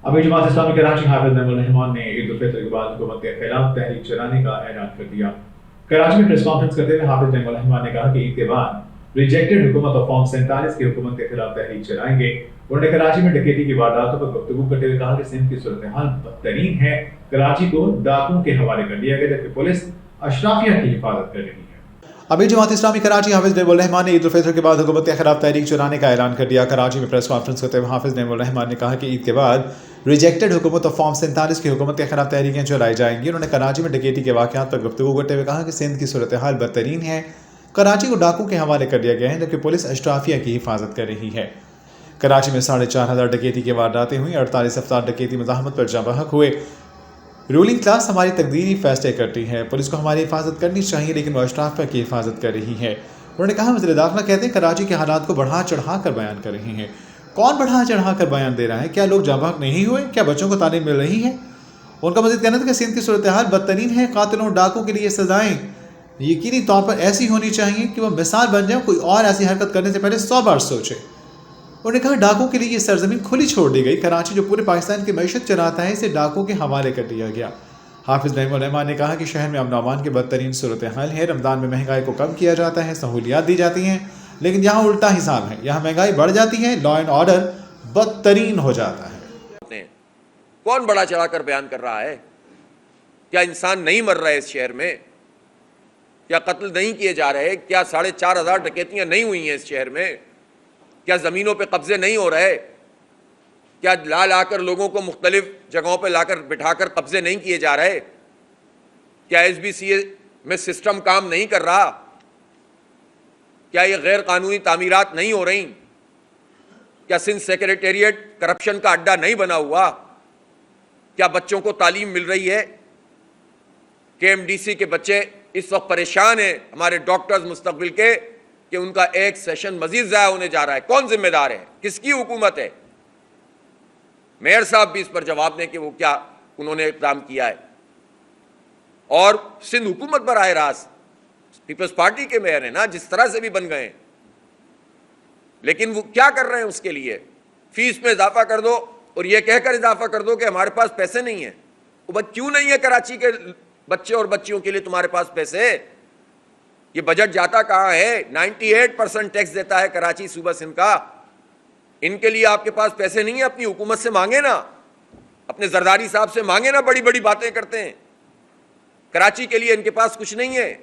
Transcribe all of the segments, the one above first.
अभी जमात इस्लामी कराची हाफिज नईमुल रहमान ने ईद उल फितर के बाद हुकूमत के खिलाफ तहरीक चलाने का ऐलान कर दिया। कराची में प्रेस कॉन्फ्रेंस करते हुए हाफिज नईमुल रहमान ने कहा कि ईद के बाद रिजेक्टेड हुकूमत और फॉर्म 47 की हुकूमत के खिलाफ तहरीक चलाएंगे। उन्होंने कराची में डकैती की वारदातों पर गुफ्तगू करते हुए कहा कि सिंध की सूरत हाल बदतरीन है। कराची को डाकुओं के हवाले कर दिया गया जबकि पुलिस अशराफिया की हिफाजत कर रही है। अभी जमात इस्लामी कराची हाफिज नईमुल रहमान ने ईद उल फितर के बाद हुकूमत के खिलाफ तहरीक चलाने का ऐलान कर दिया। कराची में प्रेस कॉन्फ्रेंस करते हुए हाफिज नईमुल रहमान ने कहा कि ईद के बाद रिजेक्टेड हुकूमत और फॉर्म 47 की हुकूमत के खिलाफ तहरीकें चलाई जाएंगी। उन्होंने कराची में डकैती के वाक़यात पर गुफ्तगू करते हुए कहा कि सिंध की सूरत हाल बदतरीन है। कराची को डाकू के हवाले कर दिया गया है जबकि पुलिस अशराफिया की हिफाजत कर रही है। कराची में 4,500 डकैती की वारदातें हुई। 48 अफराद डकैती मज़ाहमत पर जहाँ बहक हुए। रूलिंग क्लास हमारी तकदीरी फैसले करती है। पुलिस को हमारी हिफाजत करनी चाहिए लेकिन वो अशराफिया की हिफाजत कर रही है। उन्होंने कहा वज़ीर दाखिला कहते हैं कराची के हालात को बढ़ा चढ़ा कर बयान कर रहे हैं। कौन बढ़ा चढ़ा कर बयान दे रहा है? क्या लोग जाबाक नहीं हुए? क्या बच्चों को तालीम मिल रही है? उनका मज़ीद कहना था कि सिंध की सूरत हाल बदतरीन है। कातिलों और डाकुओं के लिए सज़ाएँ यकीनी तौर पर ऐसी होनी चाहिए कि वह मिसाल बन जाए। कोई और ऐसी हरकत करने से पहले 100 बार सोचे। उन्होंने कहा डाकुओं के लिए ये सरजमीन खुली छोड़ दी गई। कराची जो पूरे पाकिस्तान की मईशत चलाता है इसे डाकुओं के हवाले कर दिया गया। हाफिज नईमुल रहमान ने कहा कि शहर में अमन अमान की बदतरीन सूरत हाल है। रमज़ान में महंगाई को कम किया जाता है, सहूलियात दी जाती हैं, लेकिन यहाँ उल्टा हिसाब है। यहाँ महंगाई बढ़ जाती है, लॉ एंड ऑर्डर बदतरीन हो जाता है। कौन बड़ा चढ़ाकर बयान कर रहा है? क्या इंसान नहीं मर रहे इस शहर में? क्या कत्ल नहीं किए जा रहे? क्या 4,500 डकैतियां नहीं हुई हैं इस शहर में? क्या ज़मीनों पे कब्जे नहीं हो रहे? क्या ला लाकर लोगों को मुख्तलिफ जगहों पे लाकर बिठाकर कब्जे नहीं किए जा रहे? क्या SBCA में सिस्टम काम नहीं कर रहा? क्या ये गैर कानूनी तामीरात नहीं हो रही? क्या सिंध सेक्रेटेरिएट करप्शन का अड्डा नहीं बना हुआ? क्या बच्चों को तालीम मिल रही है? KMDC के बच्चे इस वक्त परेशान हैं, हमारे डॉक्टर्स मुस्तकबिल के, कि उनका एक सेशन मजीद ज़ाया होने जा रहा है। कौन जिम्मेदार है? किसकी हुकूमत है? मेयर साहब भी इस पर जवाब दें कि वो क्या उन्होंने इक़दाम किया है। और सिंध हुकूमत पर आए रास पीपल्स पार्टी के मेयर हैं ना, जिस तरह से भी बन गए, लेकिन वो क्या कर रहे हैं उसके लिए? फीस में इजाफा कर दो और ये कहकर इजाफा कर दो कि हमारे पास पैसे नहीं है। वो क्यों नहीं है कराची के बच्चे और बच्चियों के लिए तुम्हारे पास पैसे? ये बजट जाता कहाँ है? 98% टैक्स देता है कराची सूबा सिंध का। इनके लिए आपके पास पैसे नहीं है? अपनी हुकूमत से मांगे ना, अपने जरदारी साहब से मांगे ना। बड़ी बड़ी बातें करते हैं, कराची के लिए इनके पास कुछ नहीं है।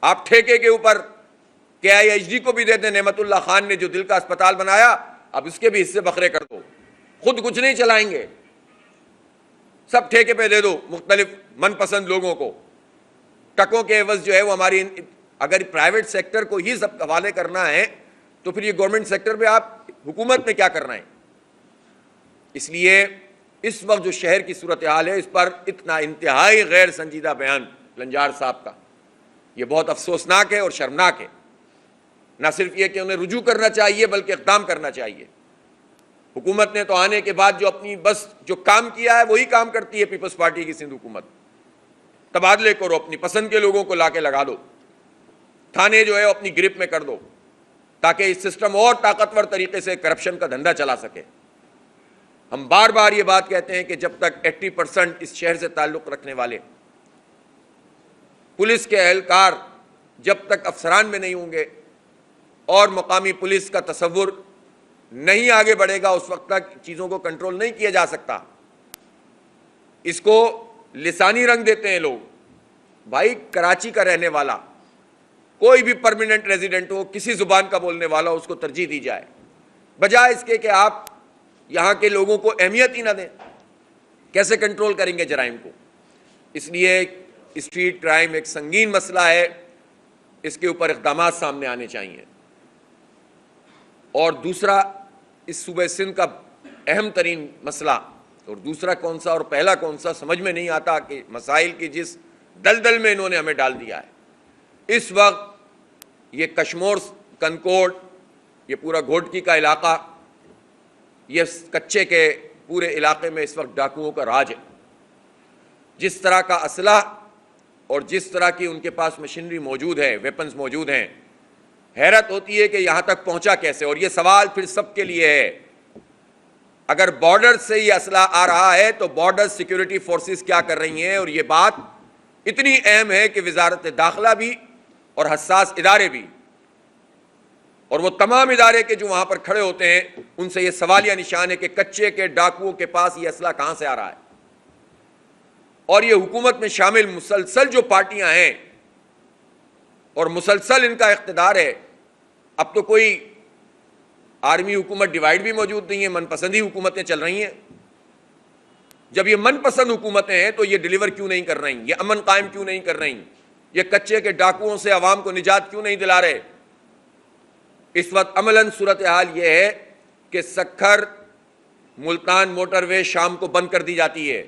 आप ठेके के ऊपर KIHD को भी दे दें। नेमतुल्लाह खान ने जो दिल का अस्पताल बनाया, अब इसके भी हिस्से बकरे कर दो। खुद कुछ नहीं चलाएंगे, सब ठेके पे दे दो मुख्तलिफ मनपसंद लोगों को। टकों के एवज जो है वो हमारी, अगर प्राइवेट सेक्टर को ही सब हवाले करना है तो फिर ये गवर्नमेंट सेक्टर में आप हुकूमत में क्या करना है? इसलिए इस वक्त जो शहर की सूरत हाल है, इस पर इतना इंतहाई गैर संजीदा बयान लंजार साहब का, ये बहुत अफसोसनाक है और शर्मनाक है। ना सिर्फ ये कि उन्हें रुजू करना चाहिए बल्कि इक़दाम करना चाहिए। हुकूमत ने तो आने के बाद जो अपनी बस जो काम किया है वही काम करती है पीपल्स पार्टी की सिंध हुकूमत। तबादले करो, अपनी पसंद के लोगों को लाके लगा दो, थाने जो है अपनी गिरफ्त में कर दो, ताकि इस सिस्टम और ताकतवर तरीके से करप्शन का धंधा चला सके। हम बार बार ये बात कहते हैं कि जब तक 80% इस शहर से ताल्लुक़ रखने वाले पुलिस के एहलकार जब तक अफसरान में नहीं होंगे और मकामी पुलिस का तसव्वुर नहीं आगे बढ़ेगा, उस वक्त तक चीज़ों को कंट्रोल नहीं किया जा सकता। इसको लिसानी रंग देते हैं लोग। भाई, कराची का रहने वाला कोई भी परमानेंट रेजिडेंट हो, किसी ज़ुबान का बोलने वाला हो, उसको तरजीह दी जाए, बजाय इसके कि आप यहाँ के लोगों को अहमियत ही ना दें। कैसे कंट्रोल करेंगे जराइम को? इसलिए स्ट्रीट क्राइम एक संगीन मसला है, इसके ऊपर इक़दामात सामने आने चाहिए। और दूसरा, इस सूबे सिंध का अहम तरीन मसला, और दूसरा कौन सा और पहला कौन सा समझ में नहीं आता कि मसाइल की जिस दलदल में इन्होंने हमें डाल दिया है। इस वक्त ये कश्मोर, कनकोट, ये पूरा घोटकी का इलाका, ये कच्चे के पूरे इलाके में इस वक्त डाकुओं का राज है। जिस तरह का असला और जिस तरह की उनके पास मशीनरी मौजूद है, वेपन्स मौजूद हैं, हैरत होती है कि यहाँ तक पहुँचा कैसे। और ये सवाल फिर सबके लिए है اگر بارڈر سے یہ اسلحہ آ رہا ہے تو بارڈر سیکیورٹی فورسز کیا کر رہی ہیں، اور یہ بات اتنی اہم ہے کہ وزارت داخلہ بھی اور حساس ادارے بھی اور وہ تمام ادارے کے جو وہاں پر کھڑے ہوتے ہیں ان سے یہ سوالیہ نشان ہے کہ کچے کے ڈاکوؤں کے پاس یہ اسلحہ کہاں سے آ رہا ہے۔ اور یہ حکومت میں شامل مسلسل جو پارٹیاں ہیں اور مسلسل ان کا اقتدار ہے، اب تو کوئی آرمی حکومت ڈیوائیڈ بھی موجود نہیں ہے، من پسندی حکومتیں چل رہی ہیں۔ جب یہ من پسند حکومتیں ہیں تو یہ ڈیلیور کیوں نہیں کر رہی، یہ امن قائم کیوں نہیں کر رہی، یہ کچے کے ڈاکوؤں سے عوام کو نجات کیوں نہیں دلا رہے؟ اس وقت عملاً صورتحال یہ ہے کہ سکھر ملتان موٹر وے شام کو بند کر دی جاتی ہے،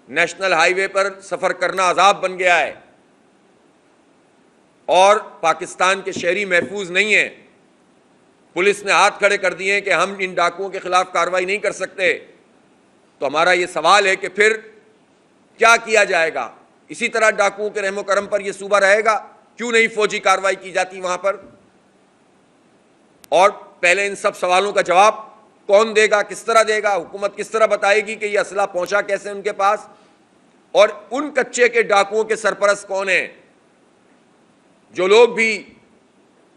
نیشنل ہائی وے پر سفر کرنا عذاب بن گیا ہے، اور پاکستان کے شہری محفوظ نہیں ہیں۔ پولیس نے ہاتھ کھڑے کر دیے ہیں کہ ہم ان ڈاکوؤں کے خلاف کارروائی نہیں کر سکتے۔ تو ہمارا یہ سوال ہے کہ پھر کیا کیا جائے گا؟ اسی طرح ڈاکوؤں کے رحم و کرم پر یہ صوبہ رہے گا؟ کیوں نہیں فوجی کارروائی کی جاتی وہاں پر؟ اور پہلے ان سب سوالوں کا جواب کون دے گا، کس طرح دے گا؟ حکومت کس طرح بتائے گی کہ یہ اسلحہ پہنچا کیسے ان کے پاس؟ اور ان کچے کے ڈاکوؤں کے سرپرست کون ہیں؟ جو لوگ بھی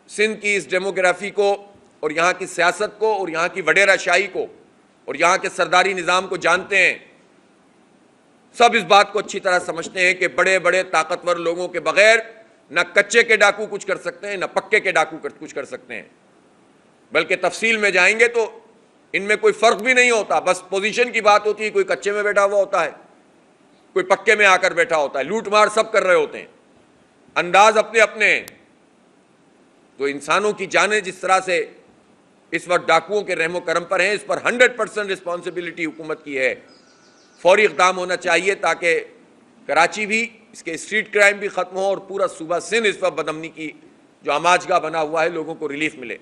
سندھ کی اس ڈیموگرافی کو اور یہاں کی سیاست کو اور یہاں کی وڈیرہ شاہی کو اور یہاں کے سرداری نظام کو جانتے ہیں، سب اس بات کو اچھی طرح سمجھتے ہیں کہ بڑے بڑے طاقتور لوگوں کے بغیر نہ کچے کے ڈاکو کچھ کر سکتے ہیں، نہ پکے کے ڈاکو کچھ کر سکتے ہیں۔ بلکہ تفصیل میں جائیں گے تو ان میں کوئی فرق بھی نہیں ہوتا، بس پوزیشن کی بات ہوتی ہے، کوئی کچے میں بیٹھا ہوا ہوتا ہے، کوئی پکے میں آ کر بیٹھا ہوتا ہے، لوٹ مار سب کر رہے ہوتے ہیں، انداز اپنے اپنے ہیں۔ تو انسانوں کی جانیں جس طرح سے اس وقت ڈاکوؤں کے رحم و کرم پر ہیں، اس پر 100% رسپانسبلٹی حکومت کی ہے۔ فوری اقدام ہونا چاہیے تاکہ کراچی بھی، اس کے اسٹریٹ کرائم بھی ختم ہو اور پورا صوبہ سندھ اس وقت بدامنی کی جو آماج گاہ بنا ہوا ہے لوگوں کو ریلیف ملے۔